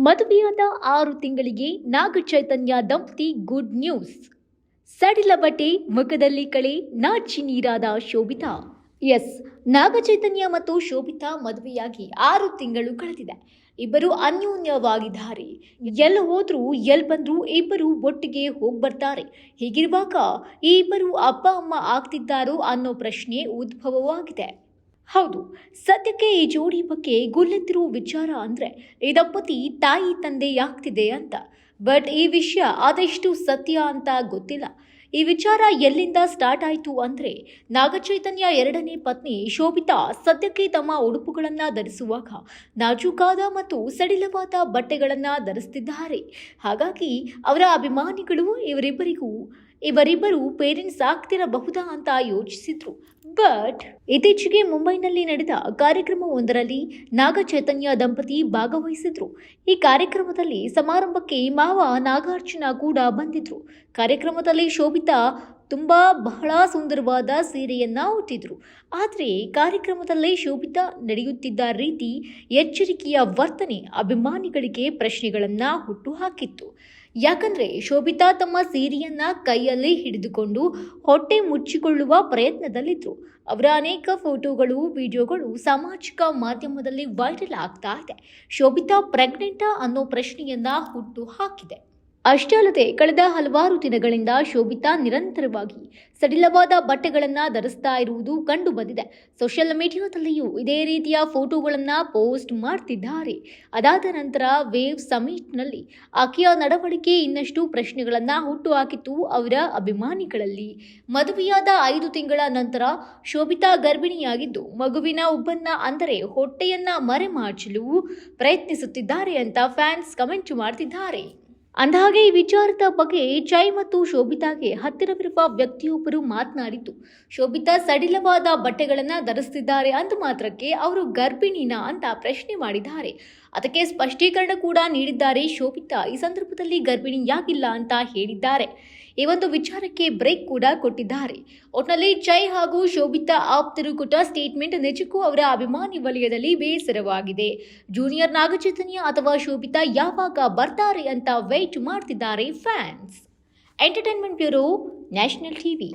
ಮದುವೆಯಾದ 6 ತಿಂಗಳಿಗೆ ನಾಗ ಚೈತನ್ಯ ದಂಪತಿ ಗುಡ್ ನ್ಯೂಸ್. ಸಡಿಲ ಬಟ್ಟೆ, ಮುಖದಲ್ಲಿ ಕಳೆ, ನಾಚಿ ನೀರಾದ ಶೋಭಿತಾ. ಎಸ್, ನಾಗ ಚೈತನ್ಯ ಮತ್ತು ಶೋಭಿತಾ ಮದುವೆಯಾಗಿ 6 ತಿಂಗಳು ಕಳೆದಿದೆ. ಇಬ್ಬರು ಅನ್ಯೋನ್ಯವಾಗಿದ್ದಾರೆ. ಎಲ್ಲ ಹೋದ್ರು ಎಲ್ ಬಂದ್ರು ಇಬ್ಬರು ಒಟ್ಟಿಗೆ ಹೋಗ್ಬರ್ತಾರೆ. ಹೀಗಿರುವಾಗ ಈ ಇಬ್ಬರು ಅಪ್ಪ ಅಮ್ಮ ಆಗ್ತಿದ್ದಾರೋ ಅನ್ನೋ ಪ್ರಶ್ನೆ ಉದ್ಭವವಾಗಿದೆ. ಹೌದು, ಸದ್ಯಕ್ಕೆ ಈ ಜೋಡಿ ಬಗ್ಗೆ ಗುಲ್ಲೆತ್ತಿರುವ ವಿಚಾರ ಅಂದ್ರೆ ಈ ದಂಪತಿ ತಾಯಿ ತಂದೆಯಾಗ್ತಿದೆ ಅಂತ. ಬಟ್ ಈ ವಿಷಯ ಅದೆಷ್ಟು ಸತ್ಯ ಅಂತ ಗೊತ್ತಿಲ್ಲ. ಈ ವಿಚಾರ ಎಲ್ಲಿಂದ ಸ್ಟಾರ್ಟ್ ಆಯಿತು ಅಂದ್ರೆ, ನಾಗಚೈತನ್ಯ ಎರಡನೇ ಪತ್ನಿ ಶೋಭಿತಾ ಸದ್ಯಕ್ಕೆ ತಮ್ಮ ಉಡುಪುಗಳನ್ನ ಧರಿಸುವಾಗ ನಾಜೂಕಾದ ಮತ್ತು ಸಡಿಲವಾದ ಬಟ್ಟೆಗಳನ್ನ ಧರಿಸುತ್ತಿದ್ದಾರೆ. ಹಾಗಾಗಿ ಅವರ ಅಭಿಮಾನಿಗಳು ಇವರಿಬ್ಬರು ಪೇರೆಂಟ್ಸ್ ಆಗ್ತಿರಬಹುದಾ ಅಂತ ಯೋಚಿಸಿದ್ರು. ಬಟ್ ಇತ್ತೀಚೆಗೆ ಮುಂಬೈನಲ್ಲಿ ನಡೆದ ಕಾರ್ಯಕ್ರಮವೊಂದರಲ್ಲಿ ನಾಗ ಚೈತನ್ಯ ದಂಪತಿ ಭಾಗವಹಿಸಿದ್ರು. ಈ ಕಾರ್ಯಕ್ರಮದಲ್ಲಿ ಸಮಾರಂಭಕ್ಕೆ ಮಾವ ನಾಗಾರ್ಜುನ ಕೂಡ ಬಂದಿದ್ರು. ಕಾರ್ಯಕ್ರಮದಲ್ಲಿ ಶೋಭಿತಾ ಬಹಳ ಸುಂದರವಾದ ಸೀರೆಯನ್ನ ಉಟ್ಟಿದ್ರು. ಆದರೆ ಕಾರ್ಯಕ್ರಮದಲ್ಲಿ ಶೋಭಿತಾ ನಡೆಯುತ್ತಿದ್ದ ರೀತಿ, ಎಚ್ಚರಿಕೆಯ ವರ್ತನೆ ಅಭಿಮಾನಿಗಳಿಗೆ ಪ್ರಶ್ನೆಗಳನ್ನ ಹುಟ್ಟುಹಾಕಿತ್ತು. ಯಾಕಂದ್ರೆ ಶೋಭಿತಾ ತಮ್ಮ ಸೀರೆಯನ್ನ ಕೈಯಲ್ಲಿ ಹಿಡಿದುಕೊಂಡು ಹೊಟ್ಟೆ ಮುಚ್ಚಿಕೊಳ್ಳುವ ಪ್ರಯತ್ನದಲ್ಲಿದ್ರು. ಅವರ ಅನೇಕ ಫೋಟೋಗಳು, ವಿಡಿಯೋಗಳು ಸಾಮಾಜಿಕ ಮಾಧ್ಯಮದಲ್ಲಿ ವೈರಲ್ ಆಗ್ತಾ ಇದೆ. ಶೋಭಿತಾ ಪ್ರೆಗ್ನೆಂಟಾ ಅನ್ನೋ ಪ್ರಶ್ನೆಯನ್ನ ಹುಟ್ಟು ಹಾಕಿದೆ. ಅಷ್ಟೇ ಅಲ್ಲದೆ ಕಳೆದ ಹಲವಾರು ದಿನಗಳಿಂದ ಶೋಭಿತಾ ನಿರಂತರವಾಗಿ ಸಡಿಲವಾದ ಬಟ್ಟೆಗಳನ್ನ ಧರಿಸ್ತಾ ಇರುವುದು ಕಂಡು ಬಂದಿದೆ. ಸೋಷಿಯಲ್ ಮೀಡಿಯಾದಲ್ಲಿಯೂ ಇದೇ ರೀತಿಯ ಫೋಟೋಗಳನ್ನ ಪೋಸ್ಟ್ ಮಾಡ್ತಿದ್ದಾರೆ. ಅದಾದ ನಂತರ ವೇವ್ ಸಮಿಟ್ನಲ್ಲಿ ಆಕೆಯ ನಡವಳಿಕೆ ಇನ್ನಷ್ಟು ಪ್ರಶ್ನೆಗಳನ್ನ ಹುಟ್ಟುಹಾಕಿತ್ತು ಅವರ ಅಭಿಮಾನಿಗಳಲ್ಲಿ. ಮದುವೆಯಾದ 5 ತಿಂಗಳ ನಂತರ ಶೋಭಿತಾ ಗರ್ಭಿಣಿಯಾಗಿದ್ದು ಮಗುವಿನ ಉಬ್ಬನ್ನ ಅಂದರೆ ಹೊಟ್ಟೆಯನ್ನ ಮರೆಮಾಚಲು ಪ್ರಯತ್ನಿಸುತ್ತಿದ್ದಾರೆ ಅಂತ ಫ್ಯಾನ್ಸ್ ಕಮೆಂಟ್ ಮಾಡ್ತಿದ್ದಾರೆ. ಅಂದಹಾಗೆ ಈ ವಿಚಾರದ ಬಗ್ಗೆ ಚೈ ಮತ್ತು ಶೋಭಿತಾಗೆ ಹತ್ತಿರವಿರುವ ವ್ಯಕ್ತಿಯೊಬ್ಬರು ಮಾತನಾಡಿದ್ದು, ಶೋಭಿತಾ ಸಡಿಲವಾದ ಬಟ್ಟೆಗಳನ್ನು ಧರಿಸುತ್ತಿದ್ದಾರೆ ಅಂದ ಮಾತ್ರಕ್ಕೆ ಅವರು ಗರ್ಭಿಣಿನಾ ಅಂತ ಪ್ರಶ್ನೆ ಮಾಡಿದ್ದಾರೆ. ಅದಕ್ಕೆ ಸ್ಪಷ್ಟೀಕರಣ ಕೂಡ ನೀಡಿದ್ದಾರೆ ಶೋಭಿತಾ. ಈ ಸಂದರ್ಭದಲ್ಲಿ ಗರ್ಭಿಣಿಯಾಗಿಲ್ಲ ಅಂತ ಹೇಳಿದ್ದಾರೆ. ಈ ಒಂದು ವಿಚಾರಕ್ಕೆ ಬ್ರೇಕ್ ಕೂಡ ಕೊಟ್ಟಿದ್ದಾರೆ. ಒಟ್ನಲ್ಲಿ ಚೈ ಹಾಗೂ ಶೋಭಿತಾ ಆಪ್ತರು ಕೊಟ್ಟ ಸ್ಟೇಟ್ಮೆಂಟ್ ನಿಜಕ್ಕೂ ಅವರ ಅಭಿಮಾನಿ ವಲಯದಲ್ಲಿ ಬೇಸರವಾಗಿದೆ. ಜೂನಿಯರ್ ನಾಗಚೈತನ್ಯ ಅಥವಾ ಶೋಭಿತಾ ಯಾವಾಗ ಬರ್ತಾರೆ ಅಂತ ವೇಟ್ ಮಾಡ್ತಿದ್ದಾರೆ fans. Entertainment bureau, national TV.